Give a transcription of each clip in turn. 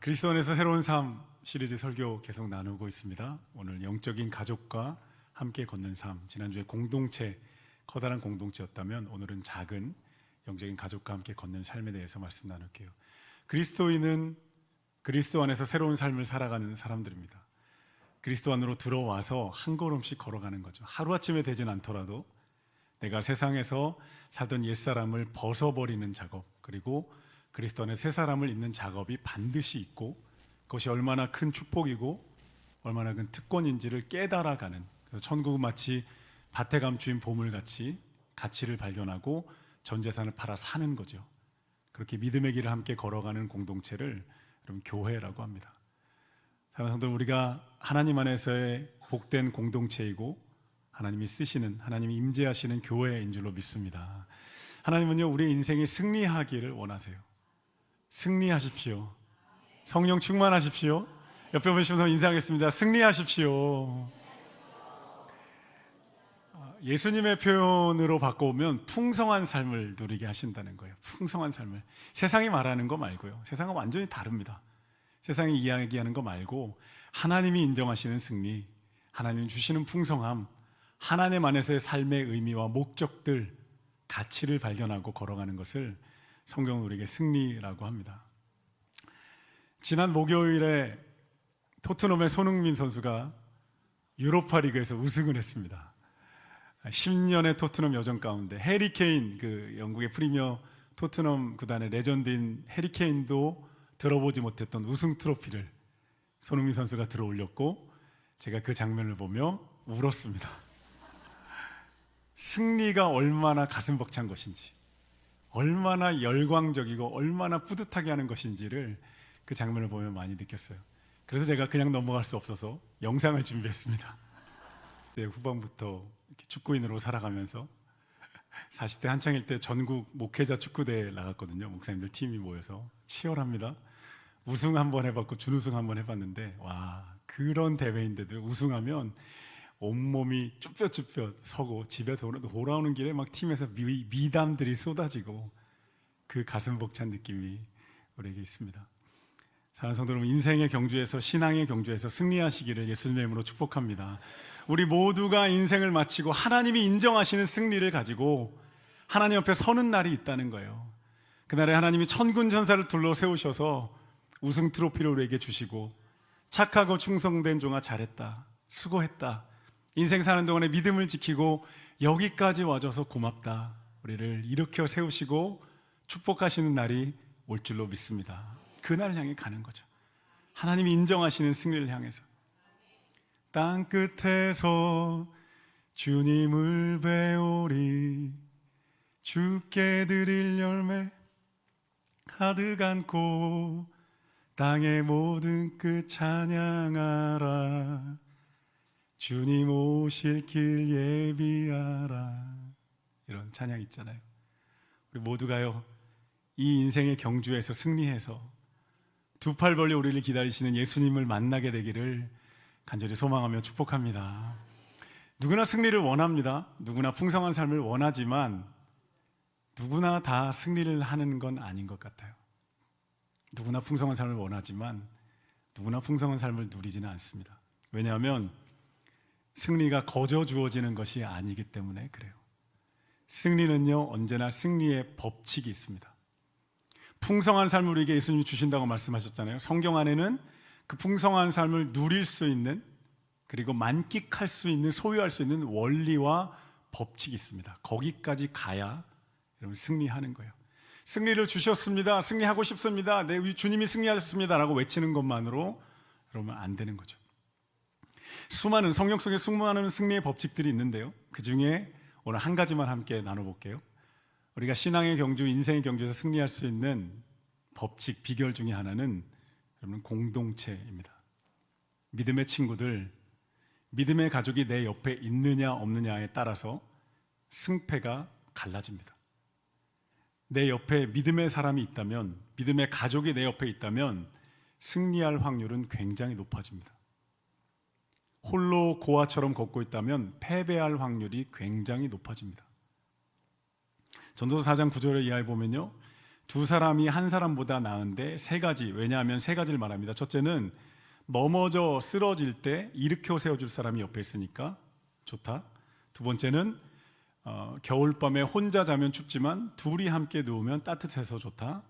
그리스도 안에서 새로운 삶 시리즈 설교 계속 나누고 있습니다. 오늘 영적인 가족과 함께 걷는 삶, 지난주에 공동체, 커다란 공동체였다면 오늘은 작은 영적인 가족과 함께 걷는 삶에 대해서 말씀 나눌게요. 그리스도인은 그리스도 안에서 새로운 삶을 살아가는 사람들입니다. 그리스도 안으로 들어와서 한 걸음씩 걸어가는 거죠. 하루아침에 되진 않더라도 내가 세상에서 살던 옛사람을 벗어버리는 작업, 그리고 그리스도 안에 새 사람을 잇는 작업이 반드시 있고, 그것이 얼마나 큰 축복이고 얼마나 큰 특권인지를 깨달아가는, 그래서 천국은 마치 밭에 감추인 보물같이 가치를 발견하고 전 재산을 팔아 사는 거죠. 그렇게 믿음의 길을 함께 걸어가는 공동체를 여러분 교회라고 합니다. 사랑하는 성도, 우리가 하나님 안에서의 복된 공동체이고 하나님이 쓰시는, 하나님이 임재하시는 교회인 줄로 믿습니다. 하나님은요, 우리의 인생이 승리하기를 원하세요. 승리하십시오. 성령 충만하십시오. 옆에 보시는 분 인사하겠습니다. 승리하십시오. 예수님의 표현으로 바꿔오면 풍성한 삶을 누리게 하신다는 거예요. 풍성한 삶을. 세상이 말하는 거 말고요. 세상은 완전히 다릅니다. 세상이 이야기하는 거 말고 하나님이 인정하시는 승리, 하나님 주시는 풍성함, 하나님 안에서의 삶의 의미와 목적들, 가치를 발견하고 걸어가는 것을 성경은 우리에게 승리라고 합니다. 지난 목요일에 토트넘의 손흥민 선수가 유로파 리그에서 우승을 했습니다. 10년의 토트넘 여정 가운데 해리 케인, 그 영국의 프리미어 토트넘 구단의 레전드인 해리 케인도 들어보지 못했던 우승 트로피를 손흥민 선수가 들어 올렸고, 제가 그 장면을 보며 울었습니다. 승리가 얼마나 가슴 벅찬 것인지, 얼마나 열광적이고 얼마나 뿌듯하게 하는 것인지를 그 장면을 보면 많이 느꼈어요. 그래서 제가 그냥 넘어갈 수 없어서 영상을 준비했습니다. 네, 후반부터 축구인으로 살아가면서 40대 한창일 때 전국 목회자 축구대회에 나갔거든요. 목사님들 팀이 모여서 치열합니다. 우승 한번 해봤고 준우승 한번 해봤는데, 와, 그런 대회인데도 우승하면 온몸이 쭈뼛쭈뼛 서고 집에 돌아오는 길에 막 팀에서 미담들이 쏟아지고, 그 가슴 벅찬 느낌이 우리에게 있습니다. 사랑하는 성도 여러분, 인생의 경주에서, 신앙의 경주에서 승리하시기를 예수님의 이름으로 축복합니다. 우리 모두가 인생을 마치고 하나님이 인정하시는 승리를 가지고 하나님 앞에 서는 날이 있다는 거예요. 그날에 하나님이 천군 천사를 둘러 세우셔서 우승 트로피를 우리에게 주시고, 착하고 충성된 종아 잘했다, 수고했다, 인생 사는 동안에 믿음을 지키고 여기까지 와줘서 고맙다, 우리를 일으켜 세우시고 축복하시는 날이 올 줄로 믿습니다. 그날을 향해 가는 거죠. 하나님이 인정하시는 승리를 향해서. 땅끝에서 주님을 배우리, 주께 드릴 열매 가득 안고 땅의 모든 끝 찬양하라, 주님 오실 길 예비하라. 이런 찬양 있잖아요. 우리 모두가요, 이 인생의 경주에서 승리해서 두 팔 벌려 우리를 기다리시는 예수님을 만나게 되기를 간절히 소망하며 축복합니다. 누구나 승리를 원합니다. 누구나 풍성한 삶을 원하지만 누구나 다 승리를 하는 건 아닌 것 같아요. 누구나 풍성한 삶을 원하지만 누구나 풍성한 삶을 누리지는 않습니다. 왜냐하면 승리가 거저 주어지는 것이 아니기 때문에 그래요. 승리는요, 언제나 승리의 법칙이 있습니다. 풍성한 삶을 우리에게 예수님이 주신다고 말씀하셨잖아요. 성경 안에는 그 풍성한 삶을 누릴 수 있는, 그리고 만끽할 수 있는, 소유할 수 있는 원리와 법칙이 있습니다. 거기까지 가야 여러분 승리하는 거예요. 승리를 주셨습니다, 승리하고 싶습니다, 내 주님이 승리하셨습니다 라고 외치는 것만으로 여러분 안 되는 거죠. 수많은, 성경 속에 수많은 승리의 법칙들이 있는데요, 그 중에 오늘 한 가지만 함께 나눠볼게요. 우리가 신앙의 경주, 인생의 경주에서 승리할 수 있는 법칙, 비결 중에 하나는 여러분 공동체입니다. 믿음의 친구들, 믿음의 가족이 내 옆에 있느냐 없느냐에 따라서 승패가 갈라집니다. 내 옆에 믿음의 사람이 있다면, 믿음의 가족이 내 옆에 있다면 승리할 확률은 굉장히 높아집니다. 홀로 고아처럼 걷고 있다면 패배할 확률이 굉장히 높아집니다. 전도서 4장 9절을 이하에 보면요, 두 사람이 한 사람보다 나은데 세 가지. 왜냐하면 세 가지를 말합니다. 첫째는 넘어져 쓰러질 때 일으켜 세워줄 사람이 옆에 있으니까 좋다. 두 번째는 겨울밤에 혼자 자면 춥지만 둘이 함께 누우면 따뜻해서 좋다.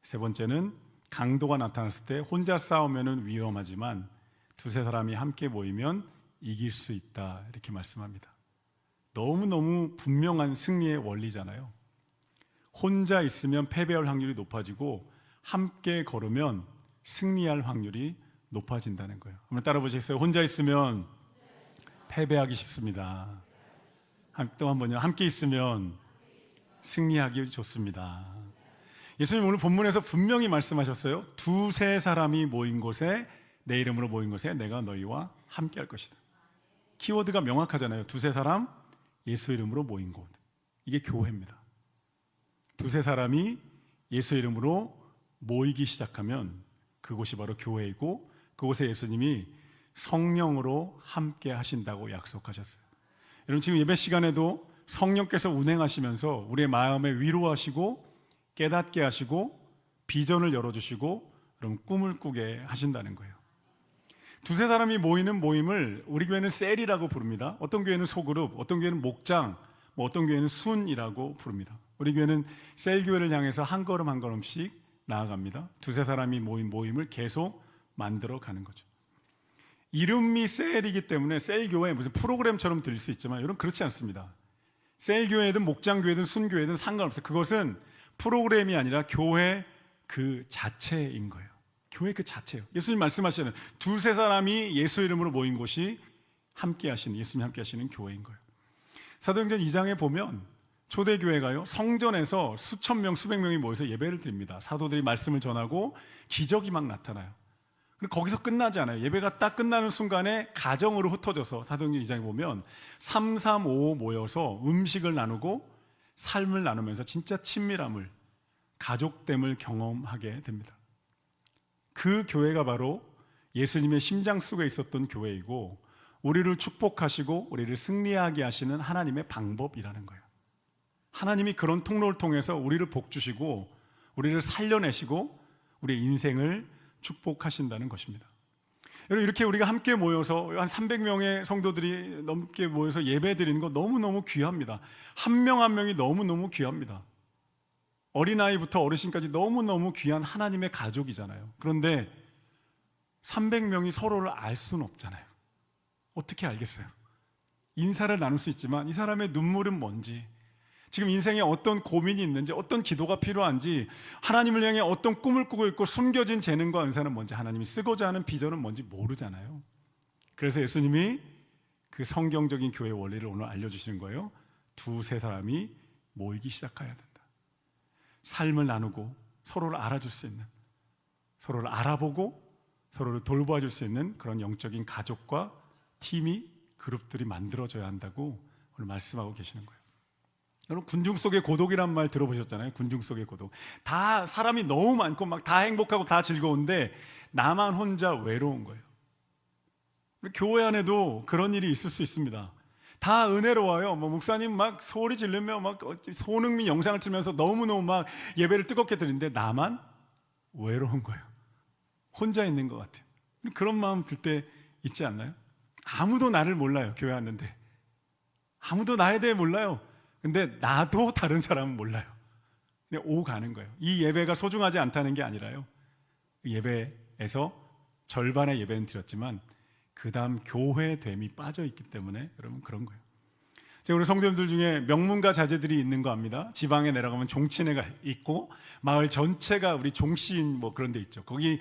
세 번째는 강도가 나타났을 때 혼자 싸우면 위험하지만 두세 사람이 함께 모이면 이길 수 있다. 이렇게 말씀합니다. 너무너무 분명한 승리의 원리잖아요. 혼자 있으면 패배할 확률이 높아지고 함께 걸으면 승리할 확률이 높아진다는 거예요. 한번 따라 보시겠어요? 혼자 있으면 패배하기 쉽습니다. 또 한 번요. 함께 있으면 승리하기 좋습니다. 예수님 오늘 본문에서 분명히 말씀하셨어요. 두세 사람이 모인 곳에, 내 이름으로 모인 곳에 내가 너희와 함께 할 것이다. 키워드가 명확하잖아요. 두세 사람, 예수 이름으로 모인 곳. 이게 교회입니다. 두세 사람이 예수 이름으로 모이기 시작하면 그곳이 바로 교회이고, 그곳에 예수님이 성령으로 함께 하신다고 약속하셨어요. 여러분, 지금 예배 시간에도 성령께서 운행하시면서 우리의 마음에 위로하시고 깨닫게 하시고 비전을 열어주시고 여러분 꿈을 꾸게 하신다는 거예요. 두세 사람이 모이는 모임을 우리 교회는 셀이라고 부릅니다. 어떤 교회는 소그룹, 어떤 교회는 목장, 어떤 교회는 순이라고 부릅니다. 우리 교회는 셀 교회를 향해서 한 걸음 한 걸음씩 나아갑니다. 두세 사람이 모인 모임을 계속 만들어 가는 거죠. 이름이 셀이기 때문에 셀 교회 무슨 프로그램처럼 들릴 수 있지만 여러분 그렇지 않습니다. 셀 교회든 목장 교회든 순 교회든 상관없어요. 그것은 프로그램이 아니라 교회 그 자체인 거예요. 교회 그 자체예요. 예수님 말씀하시는 두세 사람이 예수 이름으로 모인 곳이 함께 하시는, 예수님 함께 하시는 교회인 거예요. 사도행전 2장에 보면 초대교회가요, 성전에서 수천 명, 수백 명이 모여서 예배를 드립니다. 사도들이 말씀을 전하고 기적이 막 나타나요. 그리고 거기서 끝나지 않아요. 예배가 딱 끝나는 순간에 가정으로 흩어져서 사도행전 2장에 보면 3, 3, 5 모여서 음식을 나누고 삶을 나누면서 진짜 친밀함을, 가족됨을 경험하게 됩니다. 그 교회가 바로 예수님의 심장 속에 있었던 교회이고 우리를 축복하시고 우리를 승리하게 하시는 하나님의 방법이라는 거예요. 하나님이 그런 통로를 통해서 우리를 복주시고 우리를 살려내시고 우리의 인생을 축복하신다는 것입니다. 여러분, 이렇게 우리가 함께 모여서 한 300명의 성도들이 넘게 모여서 예배 드리는 거 너무너무 귀합니다. 한 명 한 명이 너무너무 귀합니다. 어린아이부터 어르신까지 너무너무 귀한 하나님의 가족이잖아요. 그런데 300명이 서로를 알 수는 없잖아요. 어떻게 알겠어요? 인사를 나눌 수 있지만 이 사람의 눈물은 뭔지, 지금 인생에 어떤 고민이 있는지, 어떤 기도가 필요한지, 하나님을 향해 어떤 꿈을 꾸고 있고 숨겨진 재능과 은사는 뭔지, 하나님이 쓰고자 하는 비전은 뭔지 모르잖아요. 그래서 예수님이 그 성경적인 교회 원리를 오늘 알려주시는 거예요. 두세 사람이 모이기 시작해야 된다. 삶을 나누고 서로를 알아줄 수 있는, 서로를 알아보고 서로를 돌봐줄 수 있는 그런 영적인 가족과 팀이, 그룹들이 만들어져야 한다고 오늘 말씀하고 계시는 거예요. 여러분, 군중 속의 고독이란 말 들어보셨잖아요. 군중 속의 고독. 다 사람이 너무 많고 막 다 행복하고 다 즐거운데 나만 혼자 외로운 거예요. 교회 안에도 그런 일이 있을 수 있습니다. 다 은혜로워요. 목사님 막 소리 지르며 막 손흥민 영상을 틀면서 너무너무 막 예배를 뜨겁게 드리는데 나만 외로운 거예요. 혼자 있는 것 같아요. 그런 마음 들 때 있지 않나요? 아무도 나를 몰라요. 교회 왔는데 아무도 나에 대해 몰라요. 근데 나도 다른 사람은 몰라요. 그냥 오가는 거예요. 이 예배가 소중하지 않다는 게 아니라요, 예배에서 절반의 예배는 드렸지만 그 다음 교회됨이 빠져있기 때문에 여러분 그런 거예요. 제가 우리 성도님들 중에 명문가 자제들이 있는 거 압니다. 지방에 내려가면 종친회가 있고 마을 전체가 우리 종신 그런 데 있죠. 거기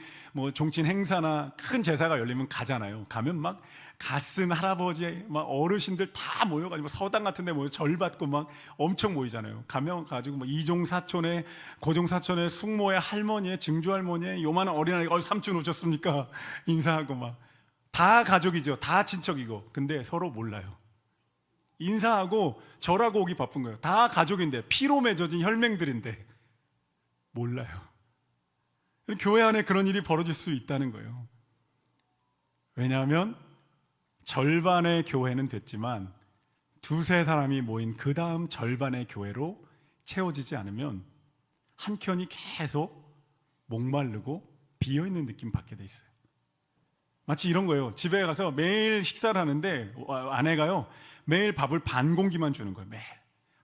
종친 행사나 큰 제사가 열리면 가잖아요. 가면 막 갓쓴 할아버지 막 어르신들 다 모여가지고 서당 같은 데 모여 절 받고 막 엄청 모이잖아요. 가면 가지고 이종 사촌에 고종 사촌에 숙모의 할머니의 증조 할머니의 요만한 어린아이 삼촌 오셨습니까? 인사하고 막 다 가족이죠. 다 친척이고. 근데 서로 몰라요. 인사하고 절하고 오기 바쁜 거예요. 다 가족인데, 피로 맺어진 혈맹들인데 몰라요. 교회 안에 그런 일이 벌어질 수 있다는 거예요. 왜냐하면 절반의 교회는 됐지만 두세 사람이 모인 그 다음 절반의 교회로 채워지지 않으면 한켠이 계속 목마르고 비어있는 느낌 받게 돼 있어요. 마치 이런 거예요. 집에 가서 매일 식사를 하는데 아내가요, 매일 밥을 반 공기만 주는 거예요. 매일.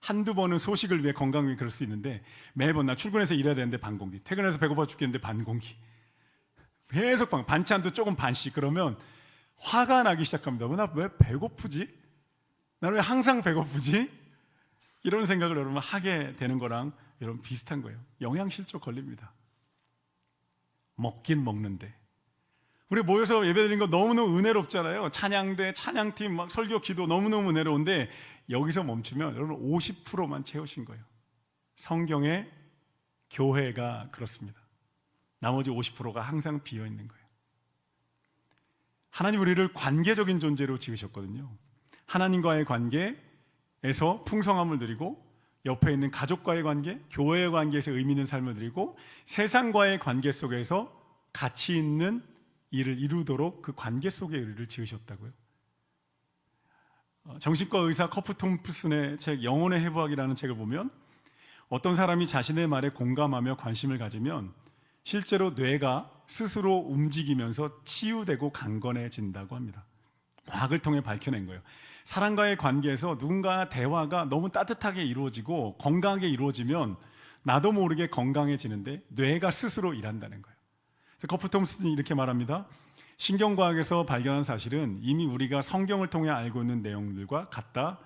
한두 번은 소식을 위해 건강을 위해 그럴 수 있는데 매번 나 출근해서 일해야 되는데 반 공기, 퇴근해서 배고파 죽겠는데 반 공기, 계속 반찬도 조금 반씩. 그러면 화가 나기 시작합니다. 나 왜 배고프지? 나는 왜 항상 배고프지? 이런 생각을 여러분 하게 되는 거랑 여러분 비슷한 거예요. 영양실조 걸립니다. 먹긴 먹는데 우리 모여서 예배드린 거 너무너무 은혜롭잖아요. 찬양대, 찬양팀, 막 설교, 기도 너무너무 은혜로운데 여기서 멈추면 여러분 50%만 채우신 거예요. 성경의 교회가 그렇습니다. 나머지 50%가 항상 비어 있는 거예요. 하나님 우리를 관계적인 존재로 지으셨거든요. 하나님과의 관계에서 풍성함을 누리고, 옆에 있는 가족과의 관계, 교회의 관계에서 의미 있는 삶을 누리고, 세상과의 관계 속에서 가치 있는 일을 이루도록 그 관계 속에 우리를 지으셨다고요. 정신과 의사 커프 톰프슨의 책 영혼의 회복이라는 책을 보면 어떤 사람이 자신의 말에 공감하며 관심을 가지면 실제로 뇌가 스스로 움직이면서 치유되고 강건해진다고 합니다. 과학을 통해 밝혀낸 거예요. 사람과의 관계에서 누군가 대화가 너무 따뜻하게 이루어지고 건강하게 이루어지면 나도 모르게 건강해지는데 뇌가 스스로 일한다는 거예요. 그래서 커프 톰슨이 이렇게 말합니다. 신경과학에서 발견한 사실은 이미 우리가 성경을 통해 알고 있는 내용들과 같다.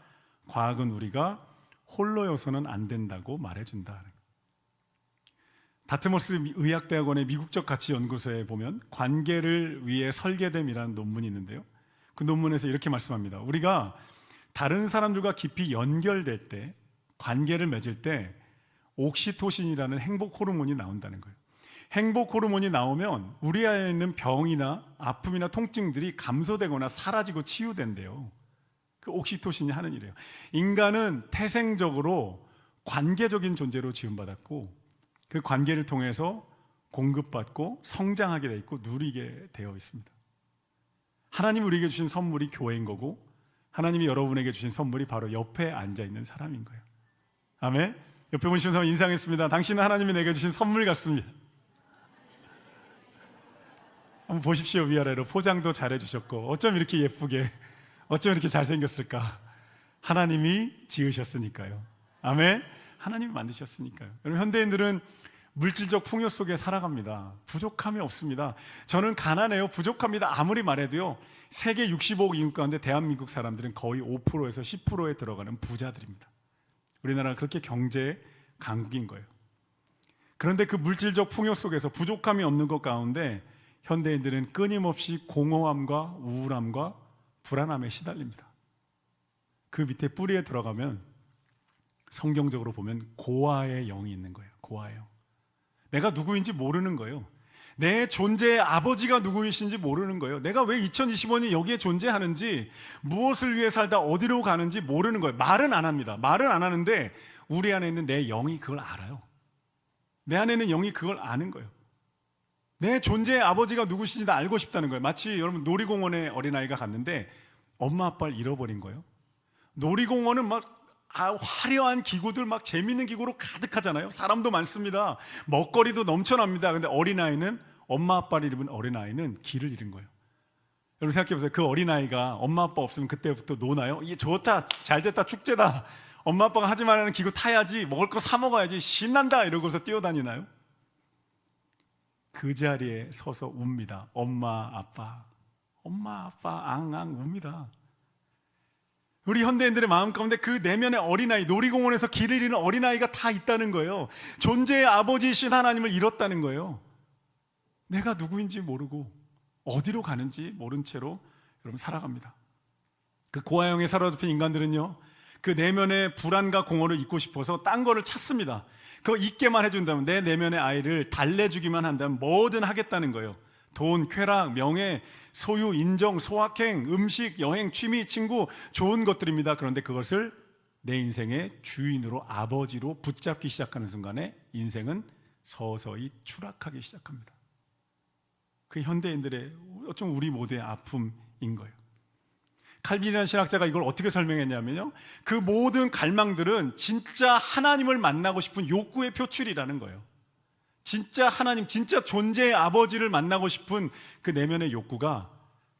과학은 우리가 홀로여서는 안 된다고 말해준다. 다트머스 의학대학원의 미국적 가치연구소에 보면 관계를 위해 설계됨이라는 논문이 있는데요. 그 논문에서 이렇게 말씀합니다. 우리가 다른 사람들과 깊이 연결될 때, 관계를 맺을 때 옥시토신이라는 행복 호르몬이 나온다는 거예요. 행복 호르몬이 나오면 우리 안에 있는 병이나 아픔이나 통증들이 감소되거나 사라지고 치유된대요. 그 옥시토신이 하는 일이에요. 인간은 태생적으로 관계적인 존재로 지음받았고 그 관계를 통해서 공급받고 성장하게 되어 있고 누리게 되어 있습니다. 하나님이 우리에게 주신 선물이 교회인 거고, 하나님이 여러분에게 주신 선물이 바로 옆에 앉아있는 사람인 거예요. 아멘. 옆에 보시는 사람 인상했습니다. 당신은 하나님이 내게 주신 선물 같습니다. 한번 보십시오. 위아래로 포장도 잘해주셨고, 어쩜 이렇게 예쁘게, 어쩜 이렇게 잘생겼을까? 하나님이 지으셨으니까요. 아멘. 하나님이 만드셨으니까요. 여러분, 현대인들은 물질적 풍요 속에 살아갑니다. 부족함이 없습니다. 저는 가난해요, 부족합니다 아무리 말해도요, 세계 65억 인구 가운데 대한민국 사람들은 거의 5%에서 10%에 들어가는 부자들입니다. 우리나라가 그렇게 경제 강국인 거예요. 그런데 그 물질적 풍요 속에서 부족함이 없는 것 가운데 현대인들은 끊임없이 공허함과 우울함과 불안함에 시달립니다. 그 밑에 뿌리에 들어가면 성경적으로 보면 고아의 영이 있는 거예요. 고아의 영. 내가 누구인지 모르는 거예요. 내 존재의 아버지가 누구이신지 모르는 거예요. 내가 왜 2025년이 여기에 존재하는지, 무엇을 위해 살다 어디로 가는지 모르는 거예요. 말은 안 합니다. 말은 안 하는데 우리 안에 있는 내 영이 그걸 알아요. 내 안에 있는 영이 그걸 아는 거예요. 내 존재의 아버지가 누구신지 다 알고 싶다는 거예요. 마치 여러분 놀이공원에 어린아이가 갔는데 엄마 아빠를 잃어버린 거예요. 놀이공원은 막 화려한 기구들, 막 재밌는 기구로 가득하잖아요. 사람도 많습니다. 먹거리도 넘쳐납니다. 근데 어린아이는, 엄마 아빠를 잃은 어린아이는 길을 잃은 거예요. 여러분 생각해 보세요. 그 어린아이가 엄마 아빠 없으면 그때부터 노나요? 이게 좋다, 잘됐다, 축제다, 엄마 아빠가 하지 말라는 기구 타야지, 먹을 거 사 먹어야지, 신난다 이러고서 뛰어다니나요? 그 자리에 서서 웁니다. 엄마 아빠 앙앙 웁니다. 우리 현대인들의 마음 가운데 그 내면의 어린아이, 놀이공원에서 길을 잃은 어린아이가 다 있다는 거예요. 존재의 아버지이신 하나님을 잃었다는 거예요. 내가 누구인지 모르고 어디로 가는지 모른 채로 여러분 살아갑니다. 그 고아영에 사로잡힌 인간들은요, 그 내면의 불안과 공허를 잊고 싶어서 딴 거를 찾습니다. 그거 잊게만 해준다면, 내 내면의 아이를 달래주기만 한다면 뭐든 하겠다는 거예요. 돈, 쾌락, 명예, 소유, 인정, 소확행, 음식, 여행, 취미, 친구, 좋은 것들입니다. 그런데 그것을 내 인생의 주인으로, 아버지로 붙잡기 시작하는 순간에 인생은 서서히 추락하기 시작합니다. 그게 현대인들의, 어쩜 우리 모두의 아픔인 거예요. 칼빈이라는 신학자가 이걸 어떻게 설명했냐면요, 그 모든 갈망들은 진짜 하나님을 만나고 싶은 욕구의 표출이라는 거예요. 진짜 하나님, 진짜 존재의 아버지를 만나고 싶은 그 내면의 욕구가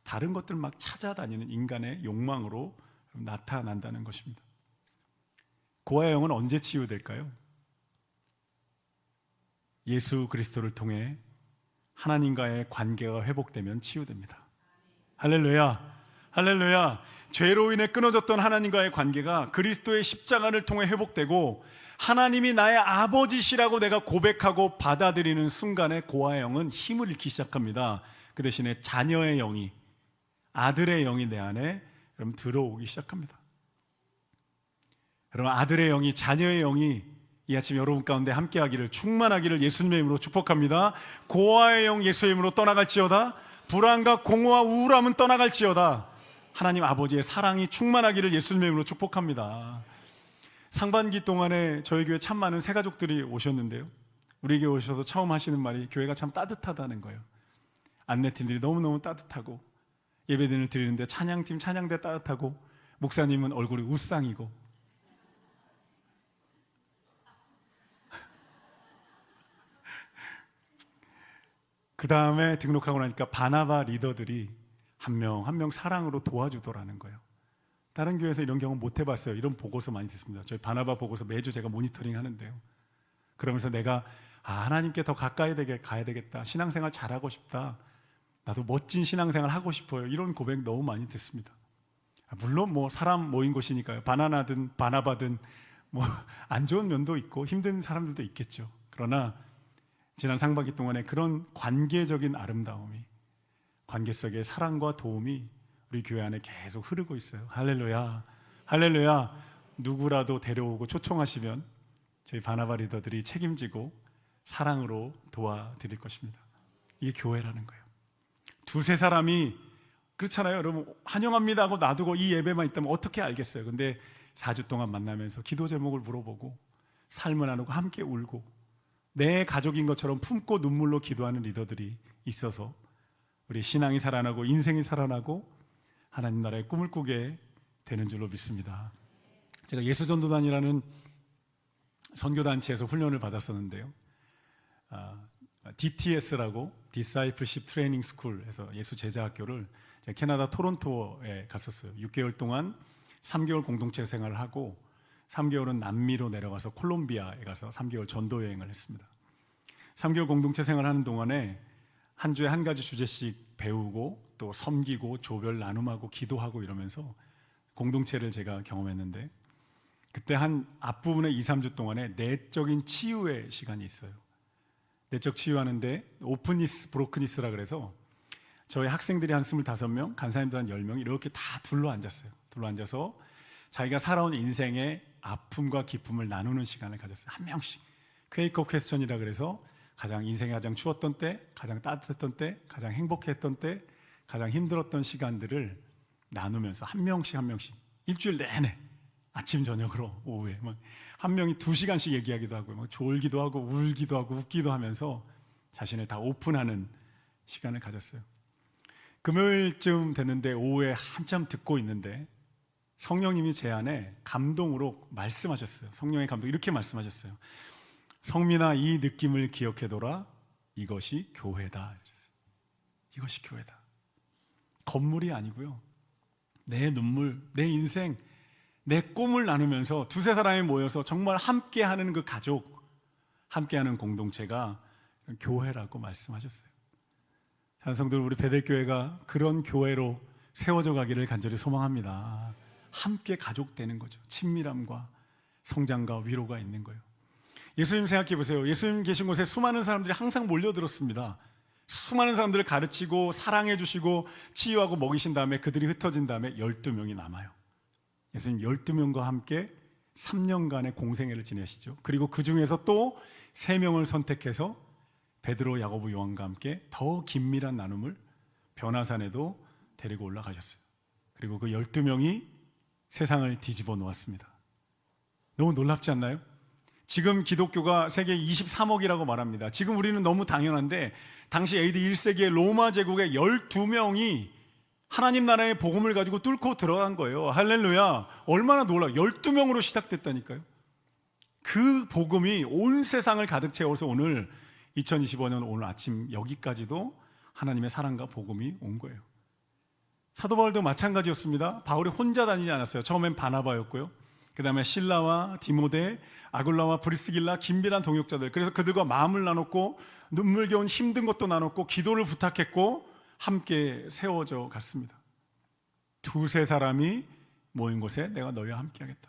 다른 것들 막 찾아다니는 인간의 욕망으로 나타난다는 것입니다. 고아의 영은 언제 치유될까요? 예수 그리스도를 통해 하나님과의 관계가 회복되면 치유됩니다. 할렐루야, 할렐루야. 죄로 인해 끊어졌던 하나님과의 관계가 그리스도의 십자가를 통해 회복되고 하나님이 나의 아버지시라고 내가 고백하고 받아들이는 순간에 고아의 영은 힘을 잃기 시작합니다. 그 대신에 자녀의 영이, 아들의 영이 내 안에 여러분 들어오기 시작합니다. 여러분, 아들의 영이, 자녀의 영이 이 아침 여러분 가운데 함께하기를, 충만하기를 예수님의 이름으로 축복합니다. 고아의 영 예수의 이름으로 떠나갈지어다. 불안과 공허와 우울함은 떠나갈지어다. 하나님 아버지의 사랑이 충만하기를 예수님의 이름으로 축복합니다. 상반기 동안에 저희 교회 참 많은 새가족들이 오셨는데요, 우리 교회 오셔서 처음 하시는 말이 교회가 참 따뜻하다는 거예요. 안내팀들이 너무너무 따뜻하고, 예배드리는 드리는데 찬양팀 찬양대 따뜻하고, 목사님은 얼굴이 우상이고. 그 다음에 등록하고 나니까 바나바 리더들이 한 명 한 명 사랑으로 도와주더라는 거예요. 다른 교회에서 이런 경험 못 해봤어요. 이런 보고서 많이 듣습니다. 저희 바나바 보고서 매주 제가 모니터링 하는데요, 그러면서 내가 하나님께 더 가까이 가야 되겠다, 신앙생활 잘하고 싶다, 나도 멋진 신앙생활 하고 싶어요, 이런 고백 너무 많이 듣습니다. 물론 뭐 사람 모인 곳이니까요, 바나나든 바나바든 뭐 안 좋은 면도 있고 힘든 사람들도 있겠죠. 그러나 지난 상반기 동안에 그런 관계적인 아름다움이, 관계 속의 사랑과 도움이 우리 교회 안에 계속 흐르고 있어요. 할렐루야, 할렐루야. 누구라도 데려오고 초청하시면 저희 바나바 리더들이 책임지고 사랑으로 도와드릴 것입니다. 이게 교회라는 거예요. 두세 사람이, 그렇잖아요 여러분, 환영합니다 하고 놔두고 이 예배만 있다면 어떻게 알겠어요. 근데 4주 동안 만나면서 기도 제목을 물어보고 삶을 나누고 함께 울고 내 가족인 것처럼 품고 눈물로 기도하는 리더들이 있어서 우리 신앙이 살아나고 인생이 살아나고 하나님 나라의 꿈을 꾸게 되는 줄로 믿습니다. 제가 예수전도단이라는 선교단체에서 훈련을 받았었는데요, DTS라고 Discipleship Training School에서 예수 제자학교를 캐나다 토론토에 갔었어요. 6개월 동안 3개월 공동체 생활을 하고 3개월은 남미로 내려가서 콜롬비아에 가서 3개월 전도 여행을 했습니다. 3개월 공동체 생활하는 동안에 한 주에 한 가지 주제씩 배우고 또 섬기고 조별 나눔하고 기도하고 이러면서 공동체를 제가 경험했는데, 그때 한 앞부분에 2, 3주 동안에 내적인 치유의 시간이 있어요. 내적 치유하는데 오픈니스, 브로크니스라 그래서 저희 학생들이 한 25명, 간사님들 한 10명 이렇게 다 둘러앉았어요. 둘러앉아서 자기가 살아온 인생의 아픔과 기쁨을 나누는 시간을 가졌어요. 한 명씩. 퀘이커 퀘스천이라 그래서 인생이 가장 추웠던 때, 가장 따뜻했던 때, 가장 행복했던 때, 가장 힘들었던 시간들을 나누면서 한 명씩 한 명씩 일주일 내내 아침 저녁으로 오후에 한 명이 2시간씩 얘기하기도 하고 졸기도 하고 울기도 하고 웃기도 하면서 자신을 다 오픈하는 시간을 가졌어요. 금요일쯤 됐는데 오후에 한참 듣고 있는데 성령님이 제 안에 감동으로 말씀하셨어요. 성령의 감동, 이렇게 말씀하셨어요. 성민아, 이 느낌을 기억해둬라. 이것이 교회다. 이것이 교회다. 건물이 아니고요, 내 눈물, 내 인생, 내 꿈을 나누면서 두세 사람이 모여서 정말 함께하는 그 가족, 함께하는 공동체가 교회라고 말씀하셨어요. 찬성들, 우리 베델교회가 그런 교회로 세워져 가기를 간절히 소망합니다. 함께 가족 되는 거죠. 친밀함과 성장과 위로가 있는 거예요. 예수님 생각해 보세요. 예수님 계신 곳에 수많은 사람들이 항상 몰려들었습니다. 수많은 사람들을 가르치고 사랑해 주시고 치유하고 먹이신 다음에 그들이 흩어진 다음에 12명이 남아요. 예수님 12명과 함께 3년간의 공생애를 지내시죠. 그리고 그 중에서 또 3명을 선택해서 베드로, 야고보, 요한과 함께 더 긴밀한 나눔을 변화산에도 데리고 올라가셨어요. 그리고 그 12명이 세상을 뒤집어 놓았습니다. 너무 놀랍지 않나요? 지금 기독교가 세계 23억이라고 말합니다. 지금 우리는 너무 당연한데 당시 AD 1세기의 로마 제국의 12명이 하나님 나라의 복음을 가지고 뚫고 들어간 거예요. 할렐루야. 얼마나 놀라워. 12명으로 시작됐다니까요. 그 복음이 온 세상을 가득 채워서 오늘 2025년 오늘 아침 여기까지도 하나님의 사랑과 복음이 온 거예요. 사도 바울도 마찬가지였습니다. 바울이 혼자 다니지 않았어요. 처음엔 바나바였고요. 그 다음에 실라와 디모데, 아굴라와 브리스길라, 긴밀한 동역자들. 그래서 그들과 마음을 나눴고 눈물겨운 힘든 것도 나눴고 기도를 부탁했고 함께 세워져 갔습니다. 두세 사람이 모인 곳에 내가 너희와 함께 하겠다.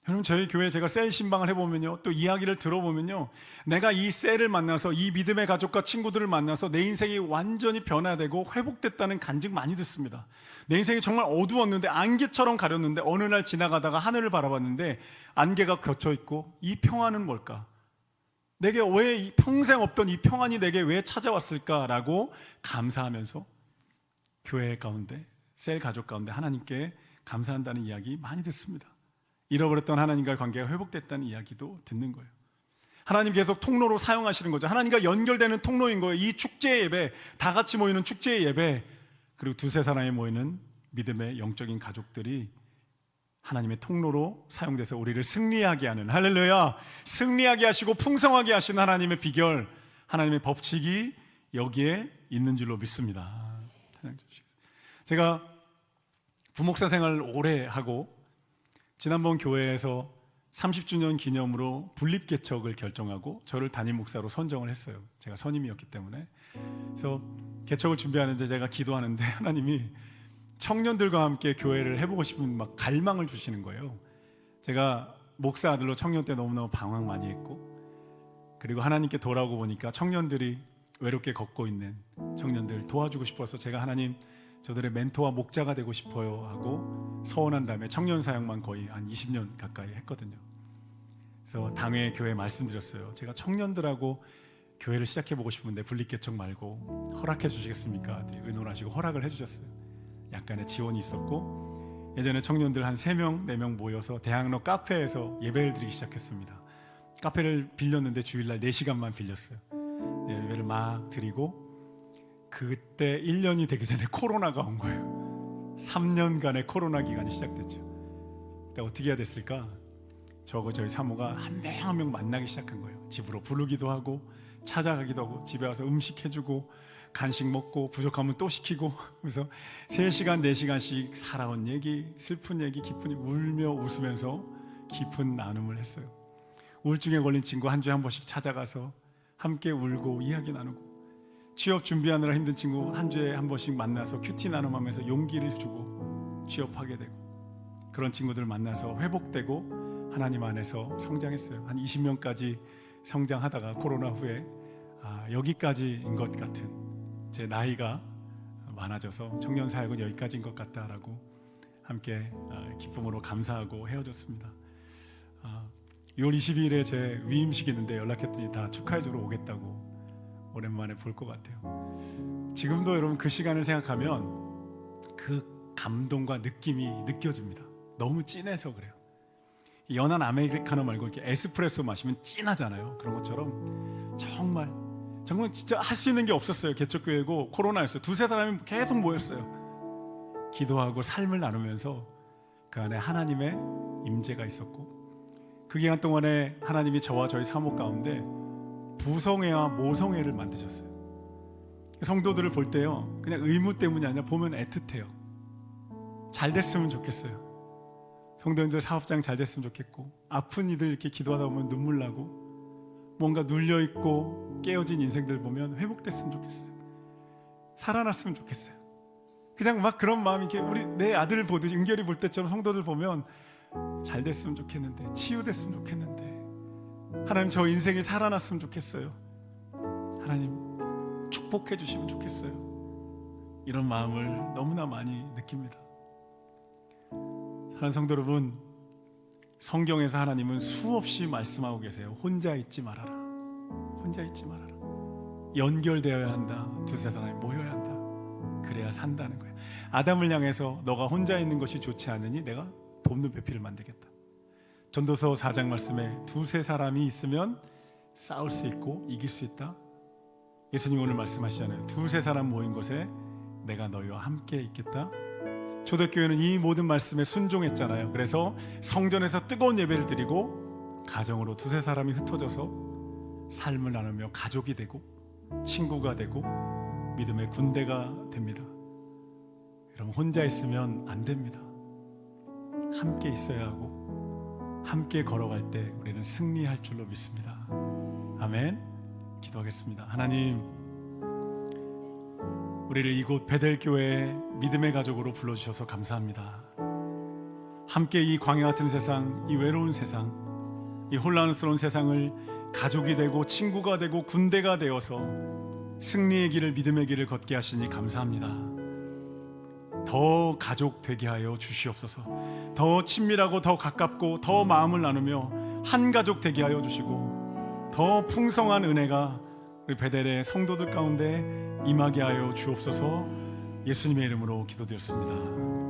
여러분, 저희 교회 제가 셀 신방을 해보면요, 또 이야기를 들어보면요, 내가 이 셀을 만나서 이 믿음의 가족과 친구들을 만나서 내 인생이 완전히 변화되고 회복됐다는 간증 많이 듣습니다. 내 인생이 정말 어두웠는데 안개처럼 가렸는데 어느 날 지나가다가 하늘을 바라봤는데 안개가 겹쳐있고 이 평안은 뭘까? 내게 왜 평생 없던 이 평안이 내게 왜 찾아왔을까라고 감사하면서 교회 가운데, 셀 가족 가운데 하나님께 감사한다는 이야기 많이 듣습니다. 잃어버렸던 하나님과의 관계가 회복됐다는 이야기도 듣는 거예요. 하나님 계속 통로로 사용하시는 거죠. 하나님과 연결되는 통로인 거예요. 이 축제 예배, 다 같이 모이는 축제 예배, 그리고 두세 사람이 모이는 믿음의 영적인 가족들이 하나님의 통로로 사용돼서 우리를 승리하게 하는, 할렐루야, 승리하게 하시고 풍성하게 하시는 하나님의 비결, 하나님의 법칙이 여기에 있는 줄로 믿습니다. 제가 부목사 생활을 오래 하고 지난번 교회에서 30주년 기념으로 분립개척을 결정하고 저를 담임 목사로 선정을 했어요. 제가 선임이었기 때문에. 그래서 개척을 준비하는데 제가 기도하는데 하나님이 청년들과 함께 교회를 해보고 싶은 막 갈망을 주시는 거예요. 제가 목사 아들로 청년 때 너무너무 방황 많이 했고, 그리고 하나님께 돌아오고 보니까 청년들이 외롭게 걷고 있는 청년들 도와주고 싶어서 제가 하나님, 저들의 멘토와 목자가 되고 싶어요 하고 서원한 다음에 청년 사역만 거의 한 20년 가까이 했거든요. 그래서 당회 교회에 말씀드렸어요. 제가 청년들하고 교회를 시작해보고 싶은데 분립개척 말고 허락해 주시겠습니까? 의논하시고 허락을 해주셨어요. 약간의 지원이 있었고, 예전에 청년들 한 3명, 4명 모여서 대학로 카페에서 예배를 드리기 시작했습니다. 카페를 빌렸는데 주일날 4시간만 빌렸어요. 예배를 막 드리고, 그때 1년이 되기 전에 코로나가 온 거예요. 3년간의 코로나 기간이 시작됐죠. 그때 어떻게 해야 됐을까? 저희 사모가 한 명 한 명 만나기 시작한 거예요. 집으로 부르기도 하고 찾아가기도 하고 집에 와서 음식 해주고 간식 먹고 부족하면 또 시키고, 그래서 3시간 4시간씩 살아온 얘기, 슬픈 얘기, 기쁜 얘기, 울며 웃으면서 깊은 나눔을 했어요. 우울증에 걸린 친구 한 주에 한 번씩 찾아가서 함께 울고 이야기 나누고, 취업 준비하느라 힘든 친구 한 주에 한 번씩 만나서 큐티 나눔하면서 용기를 주고 취업하게 되고, 그런 친구들 만나서 회복되고 하나님 안에서 성장했어요. 한 20명까지 성장하다가 코로나 후에 여기까지인 것 같은, 제 나이가 많아져서 청년 사역은 여기까지인 것 같다라고 함께 기쁨으로 감사하고 헤어졌습니다. 6월 22일에 제 위임식이 있는데 연락했더니 다 축하해주러 오겠다고 오랜만에 볼 것 같아요. 지금도 여러분 그 시간을 생각하면 그 감동과 느낌이 느껴집니다. 너무 진해서 그래요. 연한 아메리카노 말고 이렇게 에스프레소 마시면 진하잖아요. 그런 것처럼 정말 진짜 할 수 있는 게 없었어요. 개척교회고 코로나였어요. 두세 사람이 계속 모였어요. 기도하고 삶을 나누면서 그 안에 하나님의 임재가 있었고, 그 기간 동안에 하나님이 저와 저희 사모 가운데 부성회와 모성회를 만드셨어요. 성도들을 볼 때요, 그냥 의무 때문이 아니라 보면 애틋해요. 잘 됐으면 좋겠어요. 성도님들 사업장 잘 됐으면 좋겠고, 아픈 이들 이렇게 기도하다 보면 눈물 나고, 뭔가 눌려있고 깨어진 인생들 보면 회복됐으면 좋겠어요. 살아났으면 좋겠어요. 그냥 막 그런 마음이 이렇게, 우리 내 아들을 보듯이 은결이 볼 때처럼 성도들 보면 잘 됐으면 좋겠는데, 치유됐으면 좋겠는데, 하나님 저 인생이 살아났으면 좋겠어요. 하나님 축복해 주시면 좋겠어요. 이런 마음을 너무나 많이 느낍니다. 사랑하는 성도 여러분, 성경에서 하나님은 수없이 말씀하고 계세요. 혼자 있지 말아라. 혼자 있지 말아라. 연결되어야 한다. 두세 사람이 모여야 한다. 그래야 산다는 거예요. 아담을 향해서 너가 혼자 있는 것이 좋지 않으니 내가 돕는 배필을 만들겠다. 전도서 4장 말씀에 두세 사람이 있으면 싸울 수 있고 이길 수 있다. 예수님 오늘 말씀하시잖아요. 두세 사람 모인 곳에 내가 너희와 함께 있겠다. 초대교회는 이 모든 말씀에 순종했잖아요. 그래서 성전에서 뜨거운 예배를 드리고 가정으로 두세 사람이 흩어져서 삶을 나누며 가족이 되고 친구가 되고 믿음의 군대가 됩니다. 여러분, 혼자 있으면 안 됩니다. 함께 있어야 하고 함께 걸어갈 때 우리는 승리할 줄로 믿습니다. 아멘. 기도하겠습니다. 하나님, 우리를 이곳 베델교회 믿음의 가족으로 불러주셔서 감사합니다. 함께 이 광야 같은 세상, 이 외로운 세상, 이 혼란스러운 세상을 가족이 되고 친구가 되고 군대가 되어서 승리의 길을, 믿음의 길을 걷게 하시니 감사합니다. 더 가족 되게 하여 주시옵소서. 더 친밀하고 더 가깝고 더 마음을 나누며 한 가족 되게 하여 주시고 더 풍성한 은혜가 우리 베델의 성도들 가운데 임하게 하여 주옵소서. 예수님의 이름으로 기도드렸습니다.